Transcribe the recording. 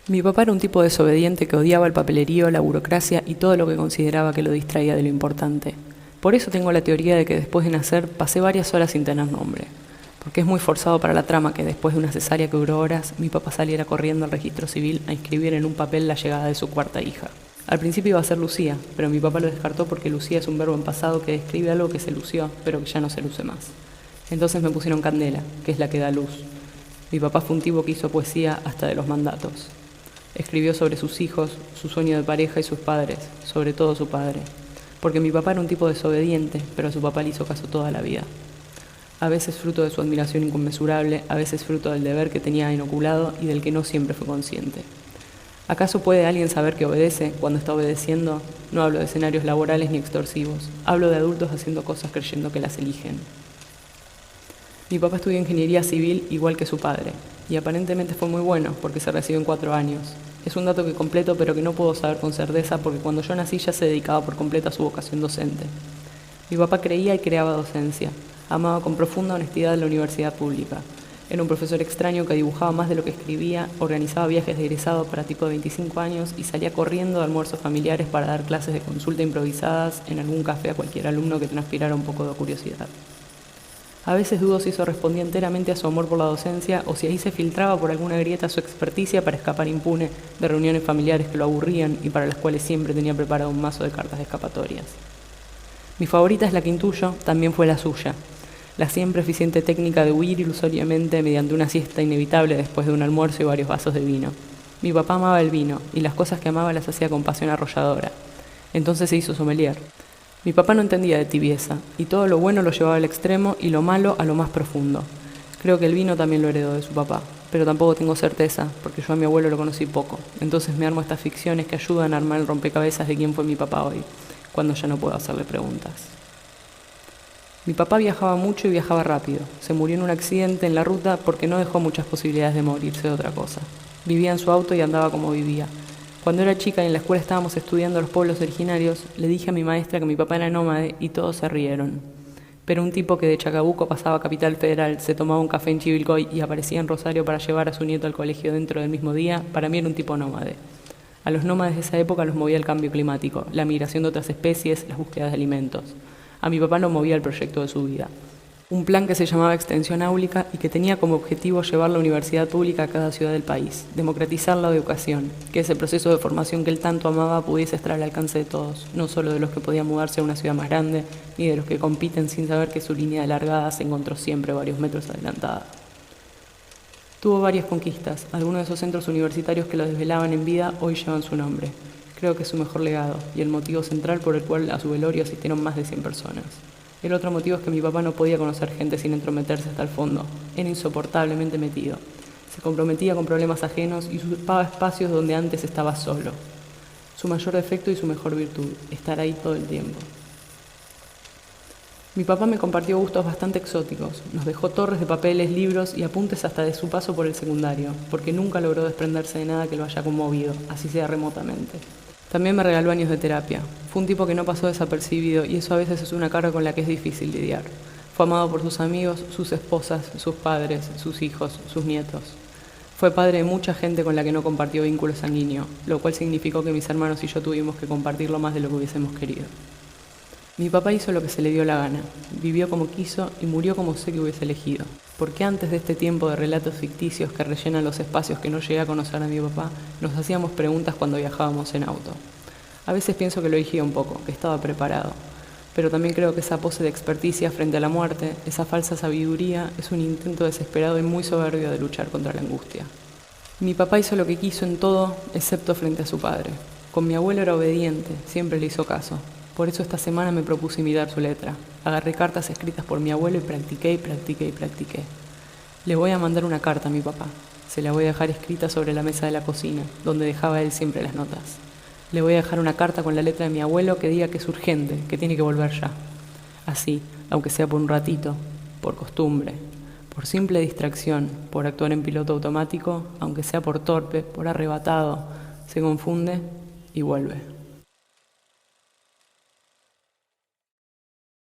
Mi papá era un tipo desobediente que odiaba el papelerío, la burocracia y todo lo que consideraba que lo distraía de lo importante. Por eso tengo la teoría de que después de nacer pasé varias horas sin tener nombre. Porque es muy forzado para la trama que después de una cesárea que duró horas, mi papá saliera corriendo al registro civil a inscribir en un papel la llegada de su cuarta hija. Al principio iba a ser Lucía, pero mi papá lo descartó porque Lucía es un verbo en pasado que describe algo que se lució, pero que ya no se luce más. Entonces me pusieron Candela, que es la que da luz. Mi papá fue un tipo que hizo poesía hasta de los mandatos. Escribió sobre sus hijos, su sueño de pareja y sus padres, sobre todo su padre. Porque mi papá era un tipo desobediente, pero a su papá le hizo caso toda la vida. A veces fruto de su admiración inconmensurable, a veces fruto del deber que tenía inoculado y del que no siempre fue consciente. ¿Acaso puede alguien saber que obedece cuando está obedeciendo? No hablo de escenarios laborales ni extorsivos, hablo de adultos haciendo cosas creyendo que las eligen. Mi papá estudió ingeniería civil igual que su padre, y aparentemente fue muy bueno porque se recibió en 4 años. Es un dato que completo pero que no puedo saber con certeza porque cuando yo nací ya se dedicaba por completo a su vocación docente. Mi papá creía y creaba docencia, amaba con profunda honestidad la universidad pública. Era un profesor extraño que dibujaba más de lo que escribía, organizaba viajes de egresado para tipo de 25 años y salía corriendo de almuerzos familiares para dar clases de consulta improvisadas en algún café a cualquier alumno que transpirara un poco de curiosidad. A veces dudo si eso respondía enteramente a su amor por la docencia o si ahí se filtraba por alguna grieta su experticia para escapar impune de reuniones familiares que lo aburrían y para las cuales siempre tenía preparado un mazo de cartas de escapatorias. Mi favorita es la que intuyo, también fue la suya. La siempre eficiente técnica de huir ilusoriamente mediante una siesta inevitable después de un almuerzo y varios vasos de vino. Mi papá amaba el vino y las cosas que amaba las hacía con pasión arrolladora. Entonces se hizo sommelier. Mi papá no entendía de tibieza, y todo lo bueno lo llevaba al extremo y lo malo a lo más profundo. Creo que el vino también lo heredó de su papá, pero tampoco tengo certeza, porque yo a mi abuelo lo conocí poco. Entonces me armo estas ficciones que ayudan a armar el rompecabezas de quién fue mi papá hoy, cuando ya no puedo hacerle preguntas. Mi papá viajaba mucho y viajaba rápido. Se murió en un accidente en la ruta porque no dejó muchas posibilidades de morirse de otra cosa. Vivía en su auto y andaba como vivía. Cuando era chica y en la escuela estábamos estudiando los pueblos originarios, le dije a mi maestra que mi papá era nómade y todos se rieron. Pero un tipo que de Chacabuco pasaba a Capital Federal, se tomaba un café en Chivilcoy y aparecía en Rosario para llevar a su nieto al colegio dentro del mismo día, para mí era un tipo nómade. A los nómades de esa época los movía el cambio climático, la migración de otras especies, las búsquedas de alimentos. A mi papá lo movía el proyecto de su vida. Un plan que se llamaba Extensión Áulica y que tenía como objetivo llevar la universidad pública a cada ciudad del país, democratizar la educación, que ese proceso de formación que él tanto amaba pudiese estar al alcance de todos, no solo de los que podían mudarse a una ciudad más grande, ni de los que compiten sin saber que su línea de largada se encontró siempre varios metros adelantada. Tuvo varias conquistas, algunos de esos centros universitarios que lo desvelaban en vida hoy llevan su nombre. Creo que es su mejor legado y el motivo central por el cual a su velorio asistieron más de 100 personas. El otro motivo es que mi papá no podía conocer gente sin entrometerse hasta el fondo. Era insoportablemente metido. Se comprometía con problemas ajenos y usurpaba espacios donde antes estaba solo. Su mayor defecto y su mejor virtud, estar ahí todo el tiempo. Mi papá me compartió gustos bastante exóticos. Nos dejó torres de papeles, libros y apuntes hasta de su paso por el secundario, porque nunca logró desprenderse de nada que lo haya conmovido, así sea remotamente. También me regaló años de terapia. Fue un tipo que no pasó desapercibido y eso a veces es una carga con la que es difícil lidiar. Fue amado por sus amigos, sus esposas, sus padres, sus hijos, sus nietos. Fue padre de mucha gente con la que no compartió vínculo sanguíneo, lo cual significó que mis hermanos y yo tuvimos que compartirlo más de lo que hubiésemos querido. Mi papá hizo lo que se le dio la gana, vivió como quiso y murió como sé que hubiese elegido. Porque antes de este tiempo de relatos ficticios que rellenan los espacios que no llegué a conocer a mi papá, nos hacíamos preguntas cuando viajábamos en auto. A veces pienso que lo elegía un poco, que estaba preparado, pero también creo que esa pose de experticia frente a la muerte, esa falsa sabiduría, es un intento desesperado y muy soberbio de luchar contra la angustia. Mi papá hizo lo que quiso en todo, excepto frente a su padre. Con mi abuelo era obediente, siempre le hizo caso. Por eso esta semana me propuse imitar su letra. Agarré cartas escritas por mi abuelo y practiqué. Le voy a mandar una carta a mi papá. Se la voy a dejar escrita sobre la mesa de la cocina, donde dejaba él siempre las notas. Le voy a dejar una carta con la letra de mi abuelo que diga que es urgente, que tiene que volver ya. Así, aunque sea por un ratito, por costumbre, por simple distracción, por actuar en piloto automático, aunque sea por torpe, por arrebatado, se confunde y vuelve.